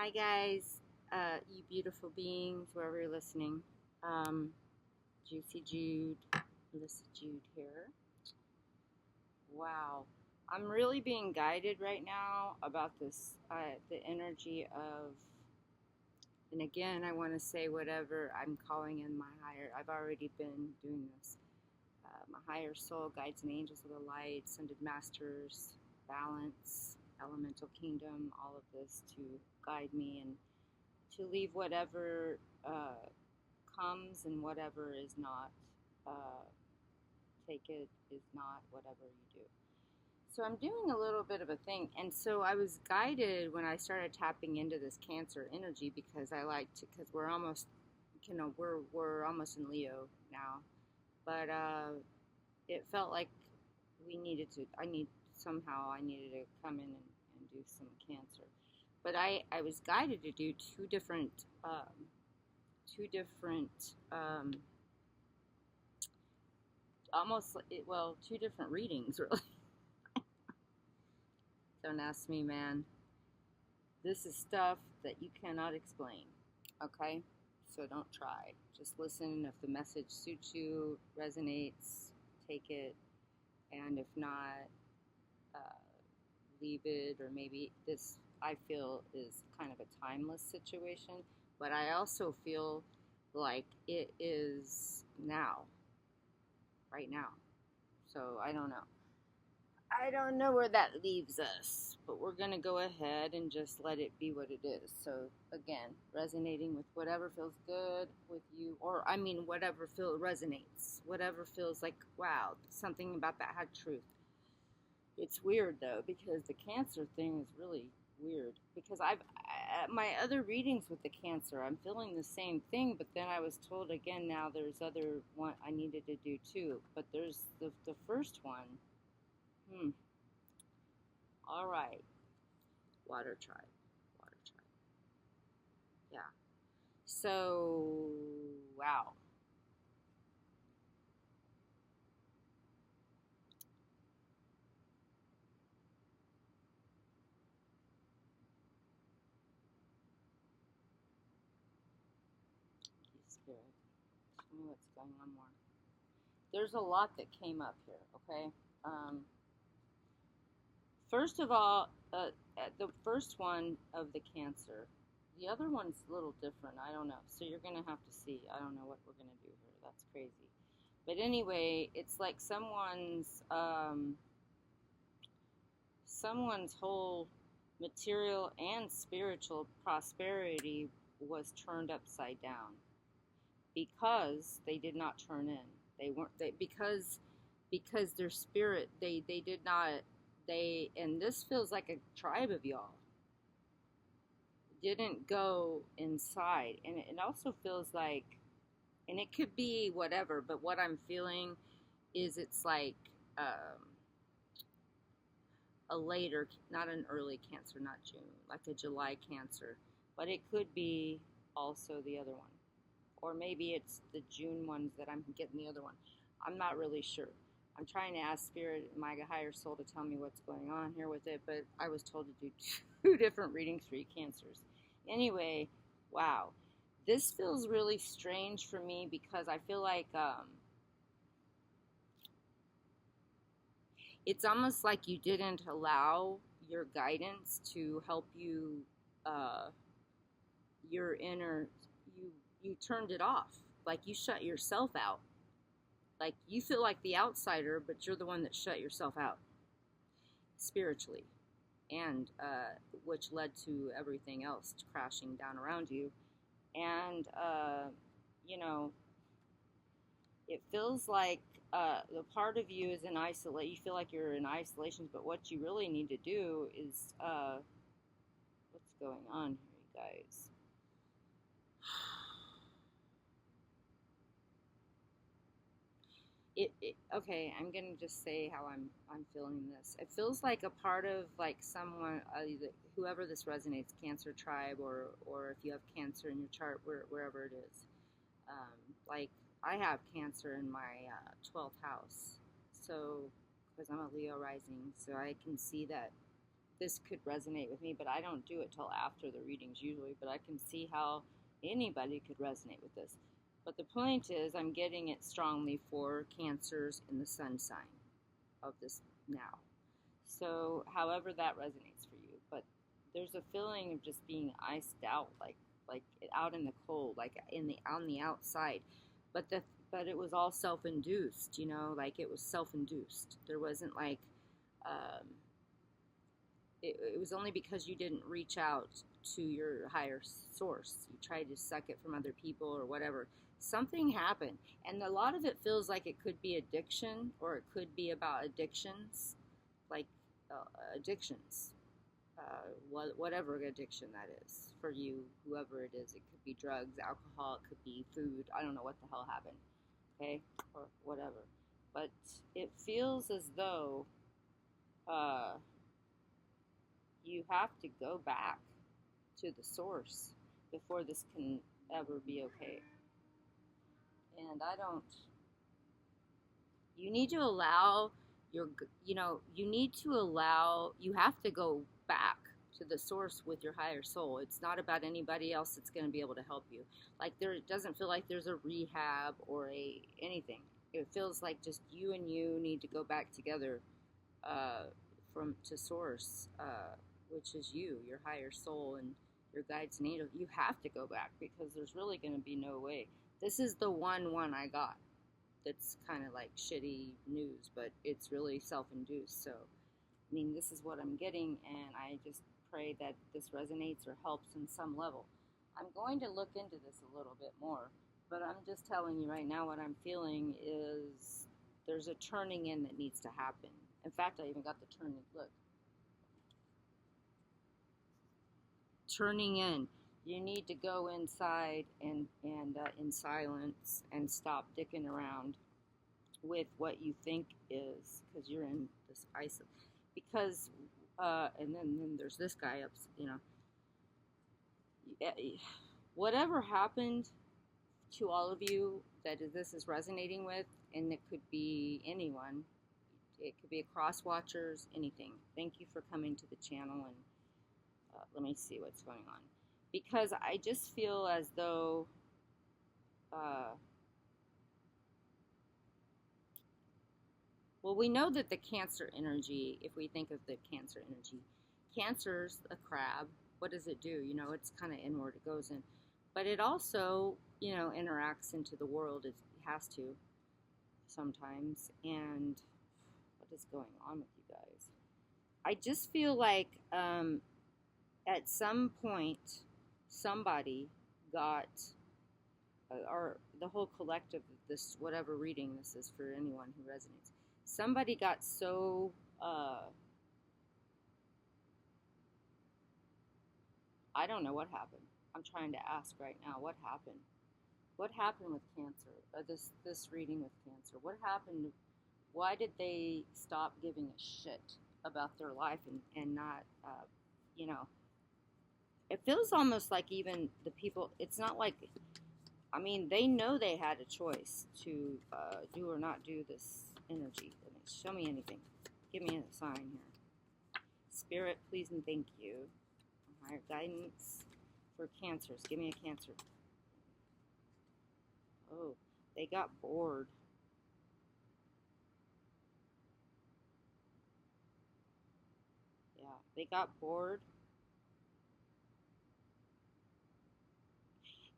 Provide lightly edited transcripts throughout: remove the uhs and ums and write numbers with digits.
Hi, guys, you beautiful beings, wherever you're listening. Um, Juicy Jude, Melissa Jude here. Wow, I'm really being guided right now about this, the energy of, and again, I want to say whatever I'm calling in my higher, I've already been doing this. My higher soul, guides and angels of the light, ascended masters, balance, elemental kingdom, all of this to guide me and to leave whatever comes and whatever is not. Uh, Take it is not whatever you do. So I'm doing a little bit of a thing, and so I was guided when I started tapping into this Cancer energy because I like to because we're almost, we're almost in Leo now, but it felt like we needed to. I needed to come in and do some Cancer, but I was guided to do two different almost well two different readings really. Don't ask me, man. This is stuff that you cannot explain. Okay, so don't try, just listen. If the message suits you, resonates, take it, and if not, uh, leave it. Or maybe this, I feel, is kind of a timeless situation, but I also feel like it is now, right now. So I don't know where that leaves us, but we're going to go ahead and just let it be what it is. So, again, resonating with whatever feels good with you, or I mean, whatever resonates, whatever feels like, wow, something about that had truth. It's weird though, because the Cancer thing is really weird. Because my other readings with the Cancer, I'm feeling the same thing, but then I was told again now there's other one I needed to do too. But there's the first one. All right. Water tribe. Water tribe. Yeah. So, wow. Spirit, tell me what's going on more. There's a lot that came up here, okay? Um, First of all, the first one of the Cancer, the other one's a little different. I don't know. So you're going to have to see. I don't know what we're going to do here. That's crazy. But anyway, it's like someone's whole material and spiritual prosperity was turned upside down because they did not turn in. They weren't they because their spirit they did not they and this feels like a tribe of y'all didn't go inside, and it also feels like, and it could be whatever, but what I'm feeling is it's like a later, not an early Cancer, not June, like a July Cancer, but it could be also the other one, or maybe it's the June ones that I'm getting the other one. I'm not really sure. I'm trying to ask Spirit, my higher soul, to tell me what's going on here with it, but I was told to do two different readings for Cancers. Anyway, wow. This feels really strange for me because I feel like it's almost like you didn't allow your guidance to help you, uh, your inner, you, you turned it off. Like you shut yourself out. Like you feel like the outsider, but you're the one that shut yourself out spiritually, and which led to everything else crashing down around you. And you know, it feels like the part of you is in isolation. You feel like you're in isolation, but what you really need to do is what's going on here, you guys? Okay, I'm gonna just say how I'm feeling this. It feels like a part of like someone, whoever this resonates, Cancer tribe, or if you have Cancer in your chart, wherever it is. Like I have Cancer in my 12th house, so because I'm a Leo rising, so I can see that this could resonate with me, but I don't do it till after the readings usually, but I can see how anybody could resonate with this. But the point is, I'm getting it strongly for Cancers in the sun sign of this now. So, however that resonates for you, but there's a feeling of just being iced out, like out in the cold, like in the on the outside. But it was all self-induced, like it was self-induced. There wasn't like um, it was only because you didn't reach out to your higher source. You tried to suck it from other people or whatever. Something happened, and a lot of it feels like it could be addiction, or it could be about addictions, like addictions, whatever addiction that is for you, whoever it is. It could be drugs, alcohol, it could be food. I don't know what the hell happened, okay, or whatever. But it feels as though you have to go back to the source before this can ever be okay. And I don't. You need to allow you have to go back to the source with your higher soul. It's not about anybody else that's going to be able to help you. Like, it doesn't feel like there's a rehab or anything. It feels like just you and you need to go back together to source, which is you, your higher soul, and your guides and angels. You have to go back, because there's really going to be no way. This is the one I got that's kind of like shitty news, but it's really self-induced. So, I mean, this is what I'm getting, and I just pray that this resonates or helps in some level. I'm going to look into this a little bit more, but I'm just telling you right now what I'm feeling is there's a turning in that needs to happen. In fact, I even got the turning. Look. Turning in. You need to go inside and in silence and stop dicking around with what you think is, because you're in this isolation. Because and then there's this guy up, whatever happened to all of you that this is resonating with, and it could be anyone, it could be a cross watchers, anything. Thank you for coming to the channel, and let me see what's going on, because I just feel as though well, we know that the Cancer energy, if we think of the Cancer energy, Cancer's a crab. What does it do? It's kind of inward. It goes in. But it also, interacts into the world. It has to sometimes. And what is going on with you guys? I just feel like at some point, somebody got, or the whole collective of this, whatever reading this is for anyone who resonates, somebody got so I don't know what happened. I'm trying to ask right now, what happened? What happened with Cancer? This reading with Cancer. What happened? Why did they stop giving a shit about their life and not, it feels almost like even the people, it's not like, I mean, they know they had a choice to do or not do this energy. Show me anything. Give me a sign here. Spirit, please and thank you. Higher guidance for Cancers. Give me a Cancer. Oh, they got bored. Yeah, they got bored.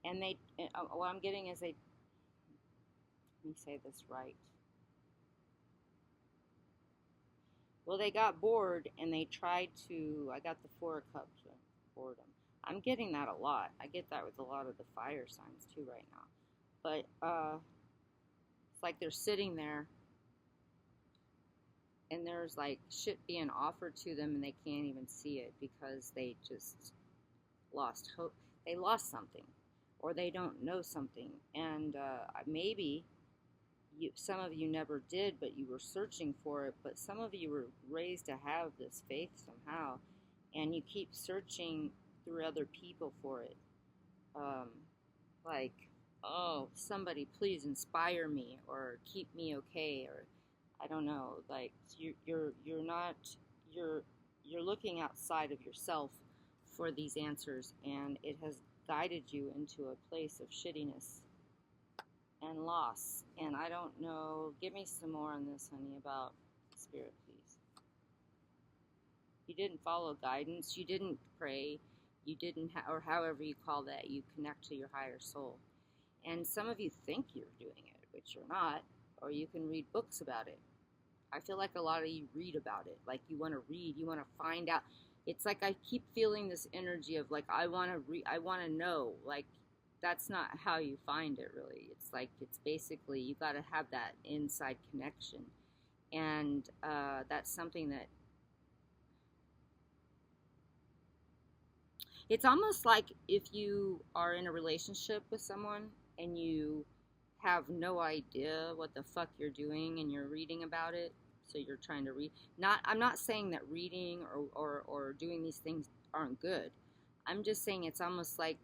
And what I'm getting is let me say this right. Well, they got bored and they tried to, I got the Four of Cups, boredom. I'm getting that a lot. I get that with a lot of the fire signs too right now. But it's like they're sitting there and there's like shit being offered to them and they can't even see it because they just lost hope. They lost something, or they don't know something. And maybe some of you never did, but you were searching for it. But some of you were raised to have this faith somehow, and you keep searching through other people for it. Like, oh, somebody please inspire me or keep me okay, or I don't know. Like you're not you're looking outside of yourself for these answers, and it has guided you into a place of shittiness and loss. And I don't know. Give me some more on this, honey, about spirit, please. You didn't follow guidance. You didn't pray. You didn't, or however you call that, you connect to your higher soul. And some of you think you're doing it, which you're not, or you can read books about it. I feel like a lot of you read about it. Like you want to read, you want to find out. It's like I keep feeling this energy of like I want to I want to know. Like that's not how you find it really. It's like it's basically you got to have that inside connection, and that's something that it's almost like if you are in a relationship with someone and you have no idea what the fuck you're doing and you're reading about it, so you're trying to read. Not, I'm not saying that reading or doing these things aren't good. I'm just saying it's almost like,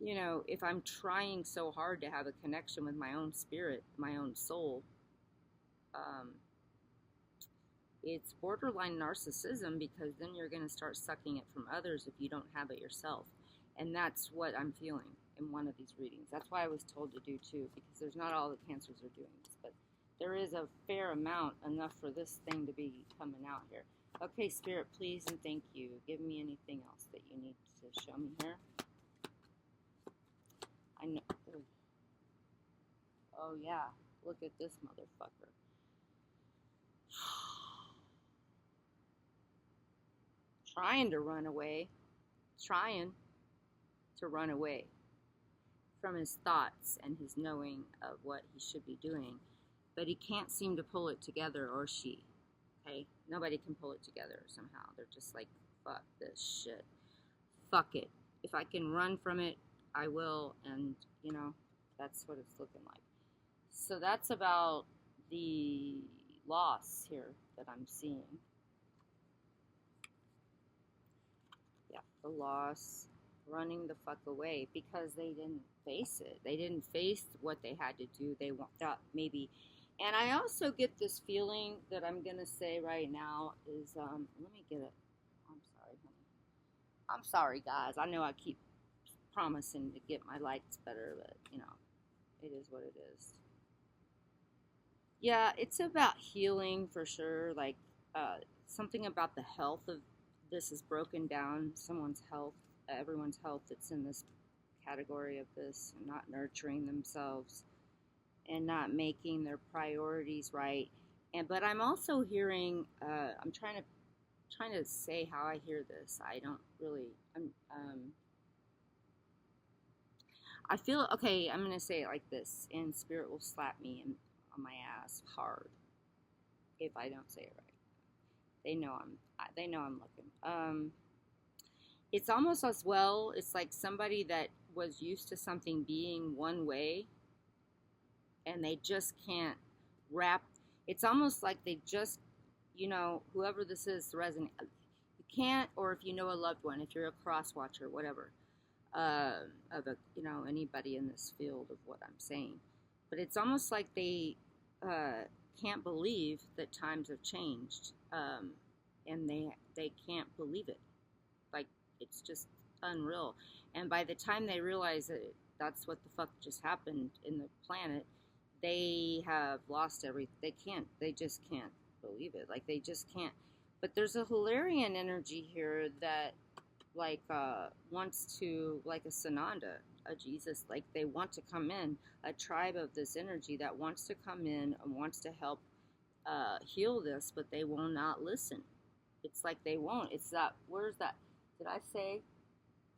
you know, if I'm trying so hard to have a connection with my own spirit, my own soul, um, it's borderline narcissism, because then you're going to start sucking it from others if you don't have it yourself. And that's what I'm feeling in one of these readings. That's why I was told to do two, because there's not all the cancers are doing this, but there is a fair amount, enough for this thing to be coming out here. Okay, Spirit, please and thank you. Give me anything else that you need to show me here. I know. Oh, yeah. Look at this motherfucker. Trying to run away. Trying to run away from his thoughts and his knowing of what he should be doing. But he can't seem to pull it together, or she. Okay? Nobody can pull it together somehow. They're just like, fuck this shit. Fuck it. If I can run from it, I will. And, you know, that's what it's looking like. So that's about the loss here that I'm seeing. Yeah, the loss, running the fuck away because they didn't face it. They didn't face what they had to do. They thought maybe. And I also get this feeling that I'm going to say right now is, let me get it. I'm sorry, honey. I'm sorry, guys. I know I keep promising to get my lights better, but, you know, it is what it is. Yeah, it's about healing for sure. Like, something about the health of this is broken down. Someone's health, everyone's health that's in this category of this, not nurturing themselves and not making their priorities right. And but I'm also hearing, I'm trying to say how I hear this. I don't really. I feel okay. I'm gonna say it like this, and Spirit will slap me on my ass hard if I don't say it right. They know I'm looking. It's almost as well. It's like somebody that was used to something being one way, and they just can't wrap. It's almost like they just, you know, whoever this is, resonate. You can't, or if you know a loved one, if you're a cross watcher, whatever, of a, you know, anybody in this field of what I'm saying, but it's almost like they can't believe that times have changed, and they can't believe it. Like it's just unreal. And by the time they realize that that's what the fuck just happened in the planet, they have lost everything. They just can't believe it. Like they just can't. But there's a Hilarion energy here that like wants to, like a Sananda, a Jesus, like they want to come in, a tribe of this energy that wants to come in and wants to help heal this, but they will not listen. It's like they won't. It's that, where's that? Did I say?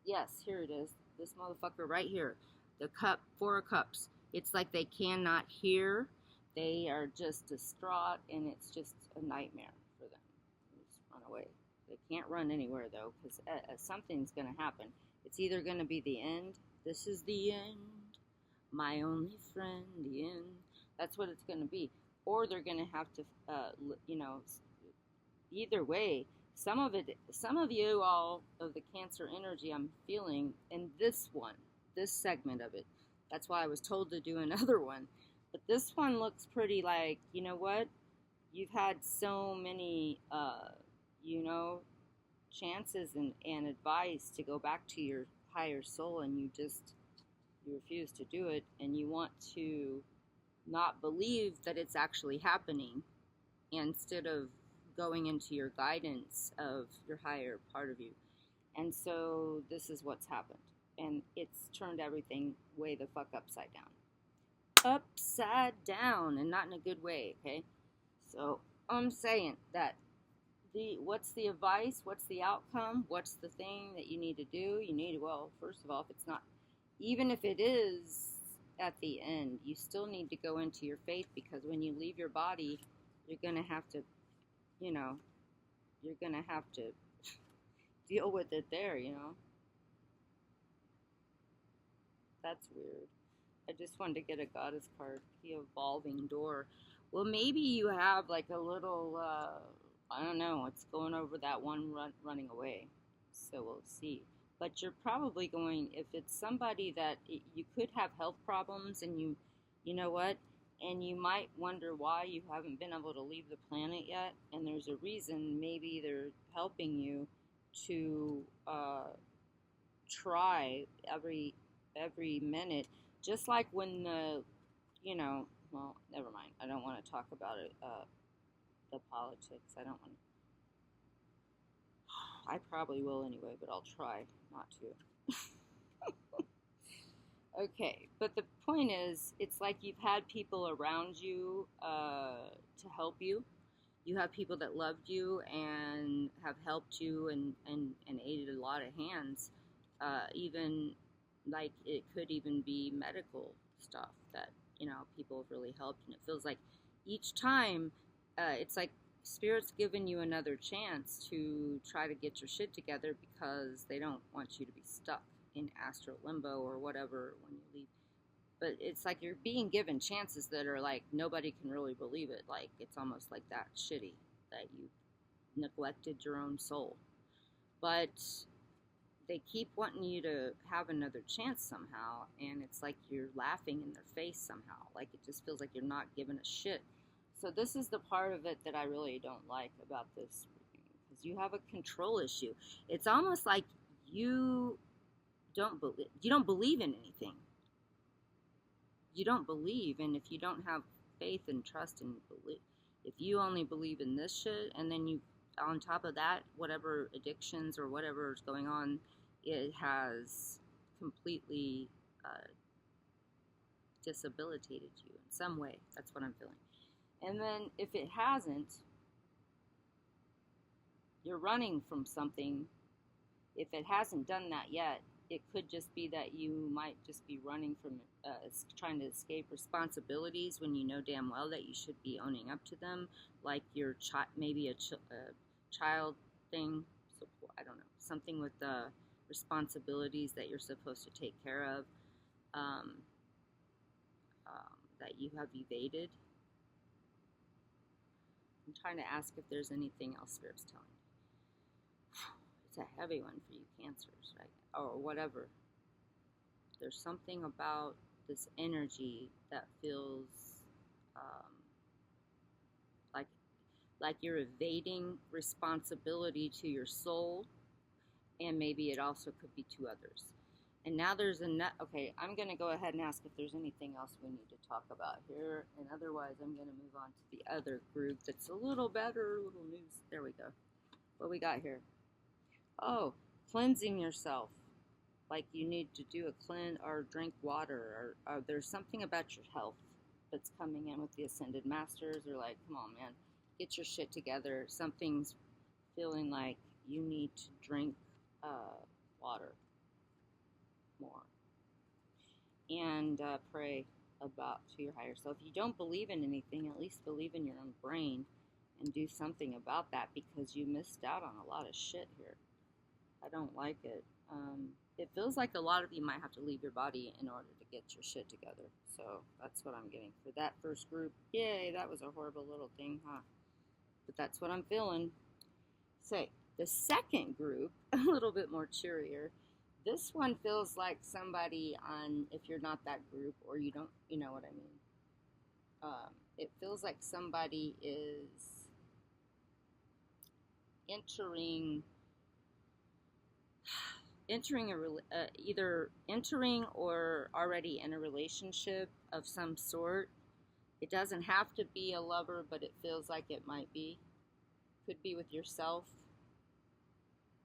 Yes, here it is. This motherfucker right here. The cup, 4 of Cups. It's like they cannot hear. They are just distraught, and it's just a nightmare for them. Just run away. They can't run anywhere, though, because something's going to happen. It's either going to be the end. This is the end. My only friend, the end. That's what it's going to be. Or they're going to have to, you know, either way. Some of you all of the Cancer energy I'm feeling in this one, this segment of it. That's why I was told to do another one. But this one looks pretty like, you know what? You've had so many, you know, chances and advice to go back to your higher soul, and you refuse to do it, and you want to not believe that it's actually happening instead of going into your guidance of your higher part of you. And so this is what's happened. And it's turned everything way the fuck upside down. Upside down, and not in a good way, okay? So I'm saying that what's the advice? What's the outcome? What's the thing that you need to do? You need, well, first of all, if it's not, even if it is at the end, you still need to go into your faith, because when you leave your body, you're going to have to, you know, you're going to have to deal with it there, you know. That's weird. I just wanted to get a goddess card, the evolving door. Well, maybe you have like a little, I don't know, it's going over that one running away. So we'll see. But you're probably going, if it's somebody that you could have health problems, and you know what? And you might wonder why you haven't been able to leave the planet yet. And there's a reason. Maybe they're helping you to try every minute. Just like when you know, well, never mind. I don't want to talk about it. The politics. I don't want to. I probably will anyway, but I'll try not to. Okay, but the point is, it's like you've had people around you to help you. You have people that loved you and have helped you and aided a lot of hands. Even like it could even be medical stuff that, you know, people have really helped. And it feels like each time it's like Spirit's giving you another chance to try to get your shit together, because they don't want you to be stuck in astral limbo or whatever when you leave. But it's like you're being given chances that are like nobody can really believe it. Like it's almost like that shitty that you neglected your own soul. But they keep wanting you to have another chance somehow, and it's like you're laughing in their face somehow. Like it just feels like you're not giving a shit. So this is the part of it that I really don't like about this reading, because you have a control issue. It's almost like you don't believe in anything. You don't believe, and if you don't have faith and trust and belief, if you only believe in this shit, and then you, on top of that, whatever addictions or whatever is going on, it has completely disabilitated you in some way. That's what I'm feeling. And then if it hasn't, you're running from something. If it hasn't done that yet, it could just be that you might just be running from trying to escape responsibilities when you know damn well that you should be owning up to them, like your maybe a child thing. So I don't know, something with the responsibilities that you're supposed to take care of, that you have evaded. I'm trying to ask if there's anything else Spirit's telling me. It's a heavy one for you Cancers, right? Or whatever. There's something about this energy that feels like you're evading responsibility to your soul, and maybe it also could be to others. And now there's okay, I'm going to go ahead and ask if there's anything else we need to talk about here, and otherwise I'm going to move on to the other group that's a little better, little news. There we go. What we got here? Oh, cleansing yourself. Like you need to do a cleanse or drink water, or there's something about your health that's coming in with the Ascended Masters. Or like, come on, man, get your shit together. Something's feeling like you need to drink water more, and pray about to your higher self. If you don't believe in anything, at least believe in your own brain and do something about that, because you missed out on a lot of shit here. I don't like it. It feels like a lot of you might have to leave your body in order to get your shit together. So that's what I'm getting for that first group. Yay, that was a horrible little thing, huh? But that's what I'm feeling. Say, the second group, a little bit more cheerier. This one feels like somebody on, if you're not that group, or you don't, you know what I mean. It feels like somebody is entering either entering or already in a relationship of some sort. It doesn't have to be a lover, but it feels like it might be. Could be with yourself,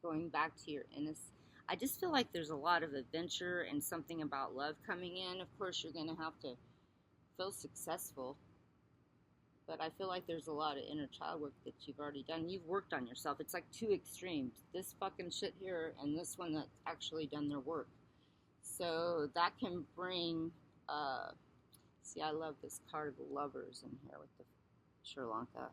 going back to your innocence. I just feel like there's a lot of adventure and something about love coming in. Of course, you're going to have to feel successful, but I feel like there's a lot of inner child work that you've already done. You've worked on yourself. It's like two extremes. This fucking shit here and this one that's actually done their work. So that can bring, see, I love this card of the lovers in here with the Sri Lanka.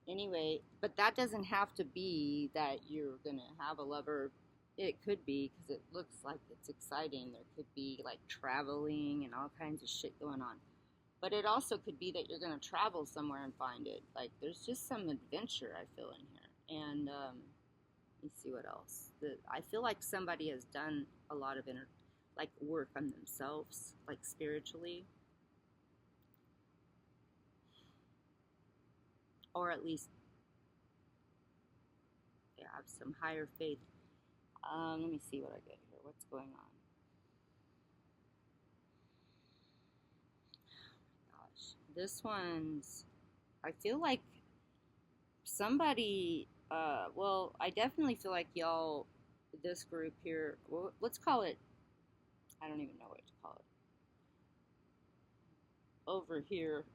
Anyway, but that doesn't have to be that you're going to have a lover. It could be, because it looks like it's exciting. There could be like traveling and all kinds of shit going on. But it also could be that you're going to travel somewhere and find it. Like, there's just some adventure I feel in here. And let me see what else. I feel like somebody has done a lot of work on themselves, like spiritually. Or at least they have some higher faith. Let me see what I get here. What's going on? Gosh, this one's. I feel like somebody. Well, I definitely feel like y'all, this group here. Well, let's call it. I don't even know what to call it. Over here,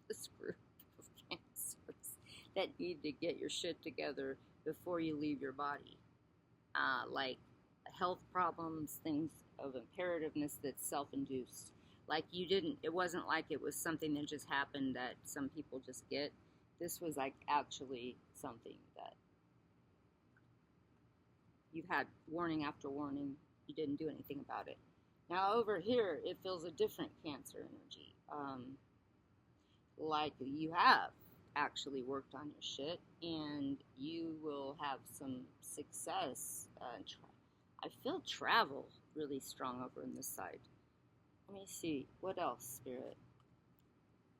this group of cancers that need to get your shit together before you leave your body. Like health problems, things of imperativeness that's self-induced. Like it wasn't like it was something that just happened that some people just get. This was like actually something that you've had warning after warning. You didn't do anything about it. Now over here, it feels a different cancer energy. Like you have actually worked on your shit and you will have some success. I feel travel really strong over in this side. Let me see. What else, Spirit?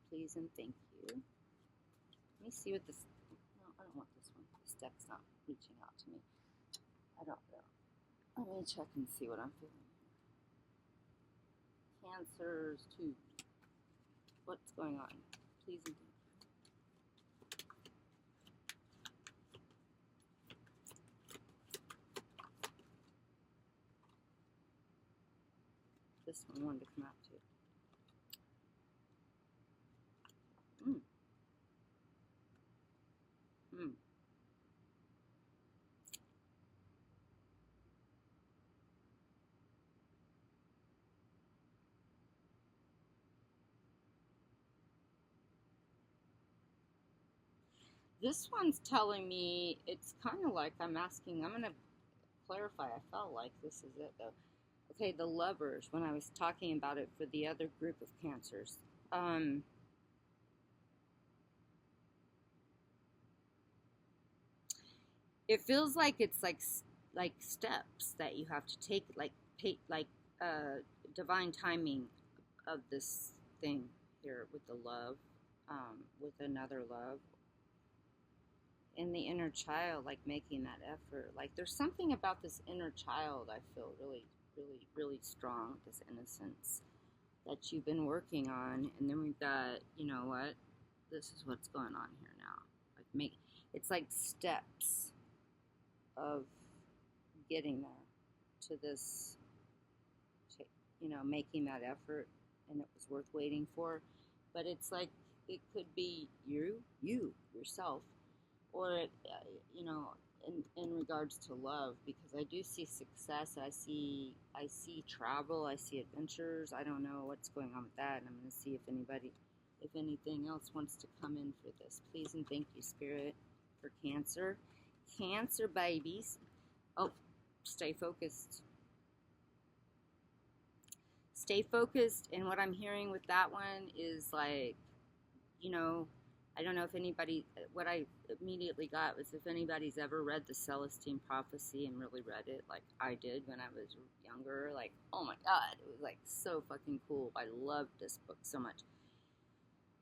Please and thank you. Let me see what this... No, I don't want this one. This deck's not reaching out to me. I don't know. Let me check and see what I'm feeling. Cancers, too. What's going on? Please and thank you. This one wanted to come out too. This one's telling me, it's kind of like I'm going to clarify. I felt like this is it though. Okay, the lovers, when I was talking about it for the other group of cancers. It feels like it's like steps that you have to take, divine timing of this thing here with the love, with another love, and the inner child, like making that effort. Like there's something about this inner child I feel really, really, really strong, this innocence that you've been working on. And then we've got, you know what, this is what's going on here now. Like it's like steps of getting there to this, you know, making that effort, and it was worth waiting for. But it's like it could be you yourself, or you know, in regards to love, because I do see success. I see travel. I see adventures. I don't know what's going on with that, and I'm going to see if anything else wants to come in for this. Please and thank you, Spirit, for Cancer. Cancer babies. Oh, stay focused. Stay focused. And what I'm hearing with that one is like, you know, I don't know if anybody, what I immediately got was if anybody's ever read the Celestine Prophecy and really read it like I did when I was younger. Like, oh my God, it was like so fucking cool. I loved this book so much.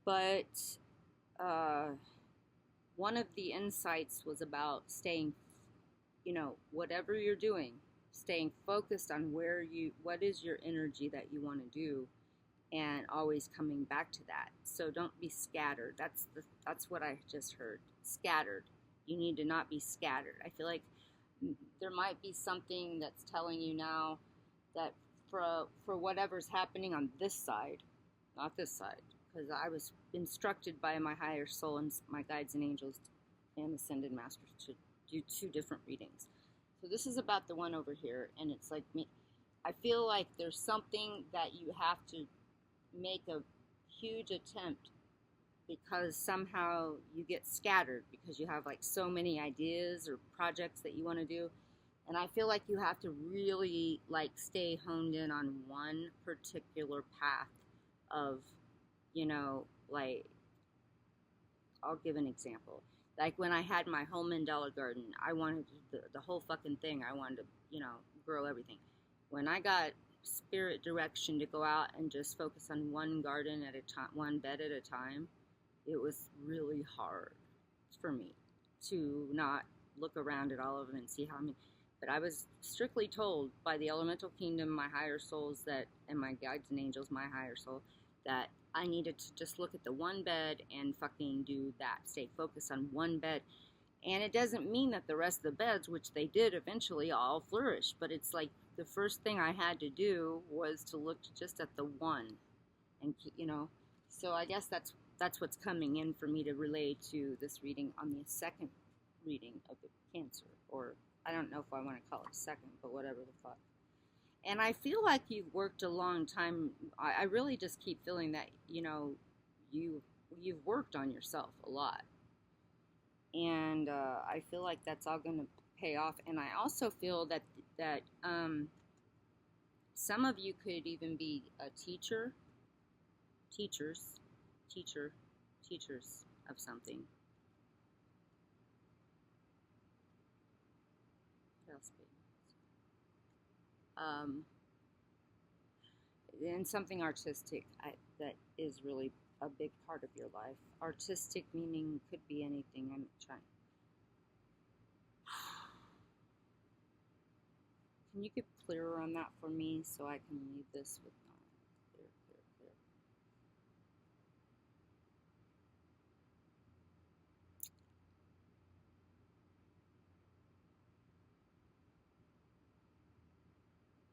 But, one of the insights was about staying, whatever you're doing, staying focused on what is your energy that you want to do, and always coming back to that. So don't be scattered. That's what I just heard. Scattered. You need to not be scattered. I feel like there might be something that's telling you now that for whatever's happening on this side, not this side, because I was instructed by my higher soul and my guides and angels and ascended masters to do two different readings. So this is about the one over here, and it's like me. I feel like there's something that you have to make a huge attempt because somehow you get scattered because you have like so many ideas or projects that you want to do, and I feel like you have to really like stay honed in on one particular path of, like, I'll give an example. Like when I had my whole mandala garden, I wanted the whole fucking thing. I wanted to, grow everything. When I got spirit direction to go out and just focus on one garden at a time, one bed at a time, it was really hard for me to not look around at all of them and see how many. But I was strictly told by the elemental kingdom, my higher souls and my guides and angels, my higher soul, that I needed to just look at the one bed and fucking do that. Stay focused on one bed. And it doesn't mean that the rest of the beds, which they did eventually, all flourish. But it's like the first thing I had to do was to look just at the one, and So I guess that's what's coming in for me to relay to this reading on the second reading of the Cancer, or I don't know if I want to call it second, but whatever the fuck. And I feel like you've worked a long time. I really just keep feeling that you've worked on yourself a lot, and I feel like that's all going to pay off. And I also feel that some of you could even be a teachers, teacher, teachers of something. What else? And something artistic that is really a big part of your life. Artistic meaning could be anything. I'm trying. Can you get clearer on that for me so I can leave this with clear, clear,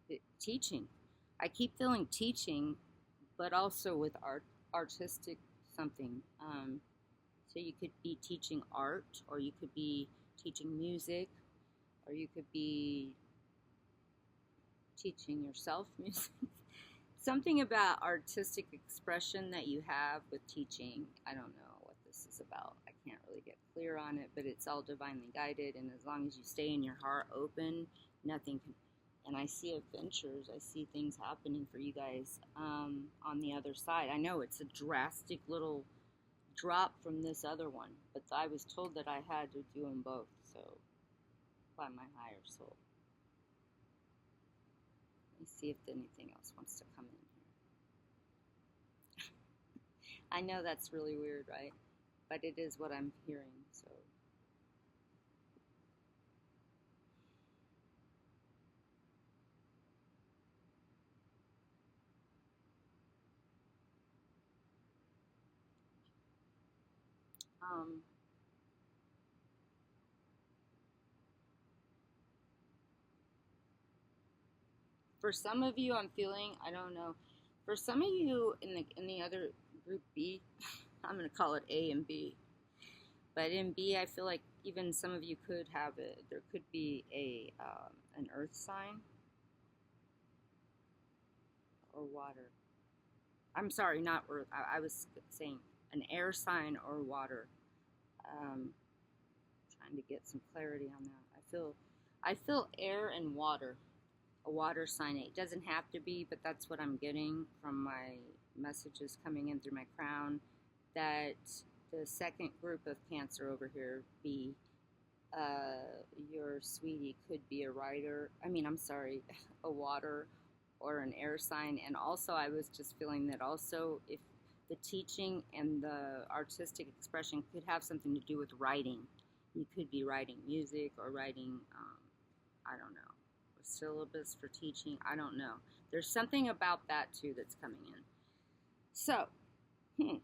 clear? Teaching. I keep feeling teaching, but also with artistic something. So you could be teaching art, or you could be teaching music, or you could be teaching yourself music. Something about artistic expression that you have with teaching. I don't know what this is about. I can't really get clear on it, but it's all divinely guided, and as long as you stay in your heart open, nothing can. And I see adventures. I see things happening for you guys on the other side. I know it's a drastic little drop from this other one, but I was told that I had to do them both, so by my higher soul. Let me see if anything else wants to come in here. I know that's really weird, right? But it is what I'm hearing, so. Um, for some of you, I'm feeling, I don't know. For some of you in the other group B, I'm going to call it A and B. But in B, I feel like even some of you could have it. There could be an earth sign or water. I'm sorry, not earth. I was saying an air sign or water. Trying to get some clarity on that. I feel air and water. A water sign. It doesn't have to be, but that's what I'm getting from my messages coming in through my crown. That the second group of Cancer over here, B, your sweetie could be a writer. I'm sorry, a water or an air sign. And also, I was just feeling that also, if the teaching and the artistic expression could have something to do with writing. You could be writing music or writing, I don't know, a syllabus for teaching. I don't know. There's something about that too that's coming in. So, let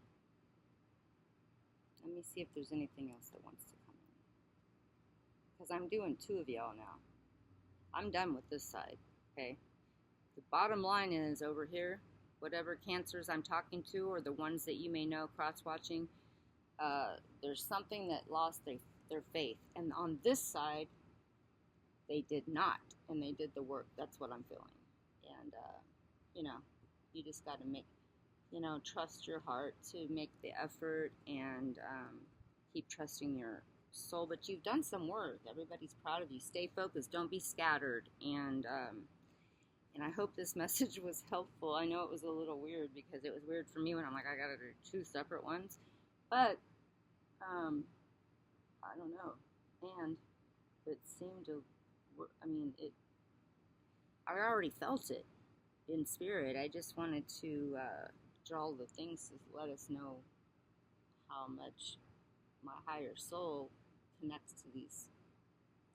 me see if there's anything else that wants to come in. Because I'm doing 2 of y'all now. I'm done with this side, okay? The bottom line is over here, whatever cancers I'm talking to or the ones that you may know cross-watching, there's something that lost their faith. And on this side, they did not, and they did the work. That's what I'm feeling. And, you just got to trust your heart to make the effort and keep trusting your soul. But you've done some work. Everybody's proud of you. Stay focused. Don't be scattered. And I hope this message was helpful. I know it was a little weird because it was weird for me when I'm like, I got to do 2 separate ones. But, I don't know. And it seemed to, I already felt it in spirit. I just wanted to draw the things to let us know how much my higher soul connects to these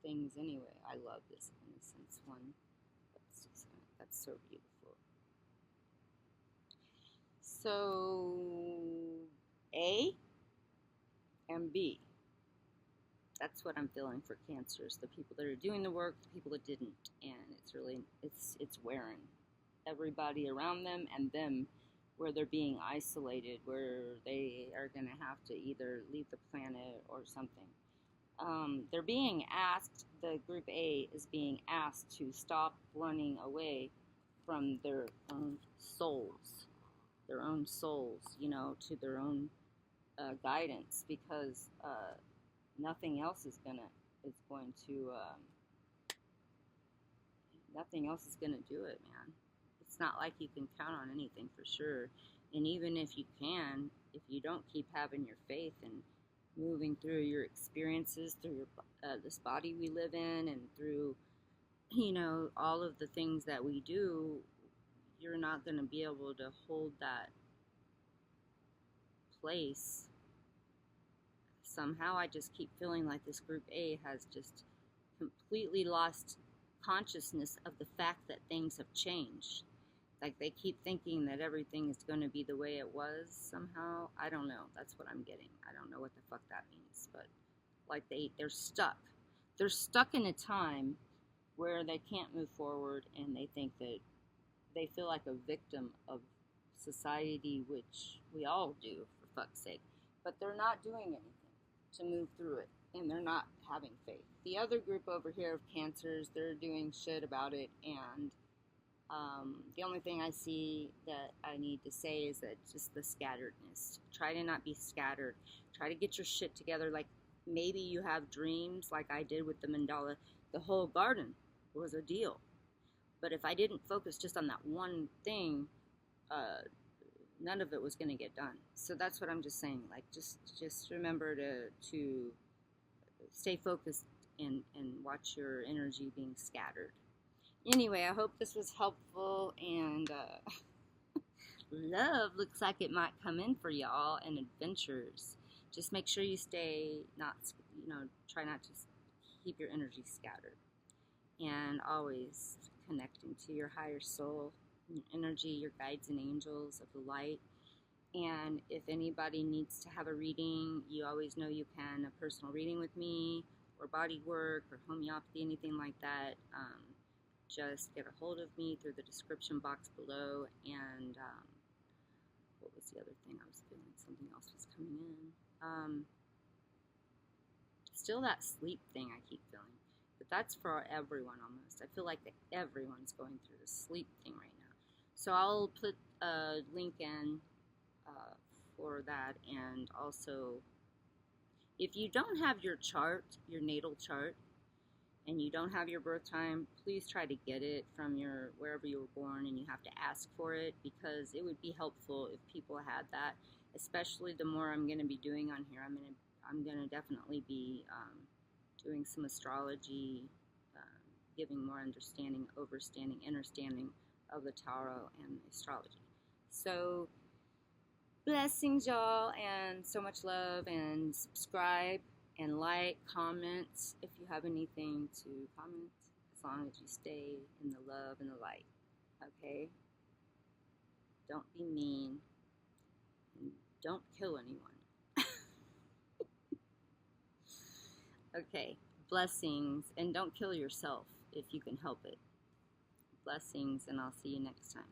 things anyway. I love this innocence one. That's so beautiful. So, A and B. That's what I'm feeling for cancers. The people that are doing the work, the people that didn't. And it's wearing everybody around them and them, where they're being isolated, where they are going to have to either leave the planet or something. They're being asked, the group A is being asked to stop running away from their own souls, to their own guidance, because nothing else is going to do it, man. It's not like you can count on anything for sure. And even if you can, if you don't keep having your faith and moving through your experiences, through this body we live in, and through, all of the things that we do, you're not going to be able to hold that place. Somehow I just keep feeling like this group A has just completely lost consciousness of the fact that things have changed. Like they keep thinking that everything is going to be the way it was somehow. I don't know. That's what I'm getting. I don't know what the fuck that means. But like they're stuck. They're stuck in a time where they can't move forward, and they think that they feel like a victim of society, which we all do, for fuck's sake. But they're not doing anything to move through it, and they're not having faith. The other group over here of cancers, they're doing shit about it, and the only thing I see that I need to say is that just the scatteredness. Try to not be scattered. Try to get your shit together. Like maybe you have dreams like I did with the mandala. The whole garden was a deal. But if I didn't focus just on that one thing, none of it was going to get done. So that's what I'm just saying. Like just remember to stay focused and watch your energy being scattered. Anyway, I hope this was helpful, and love looks like it might come in for y'all, and adventures. Just make sure you try not to keep your energy scattered, and always connecting to your higher soul, your energy, your guides and angels of the light. And if anybody needs to have a reading, you always know you can, a personal reading with me, or body work, or homeopathy, anything like that. Just get a hold of me through the description box below. And what was the other thing I was feeling? Something else was coming in. Still that sleep thing I keep feeling. But that's for everyone almost. I feel like that everyone's going through the sleep thing right now. So I'll put a link in for that. And also, if you don't have your chart, your natal chart, and you don't have your birth time, please try to get it from wherever you were born, and you have to ask for it, because it would be helpful if people had that. Especially the more I'm going to be doing on here, I'm going to definitely be doing some astrology, giving more understanding, understanding of the tarot and astrology. So Blessings, y'all, and so much love. And subscribe and like, comment if you have anything to comment, as long as you stay in the love and the light. Okay? Don't be mean. And don't kill anyone. Okay. Blessings. And don't kill yourself if you can help it. Blessings, and I'll see you next time.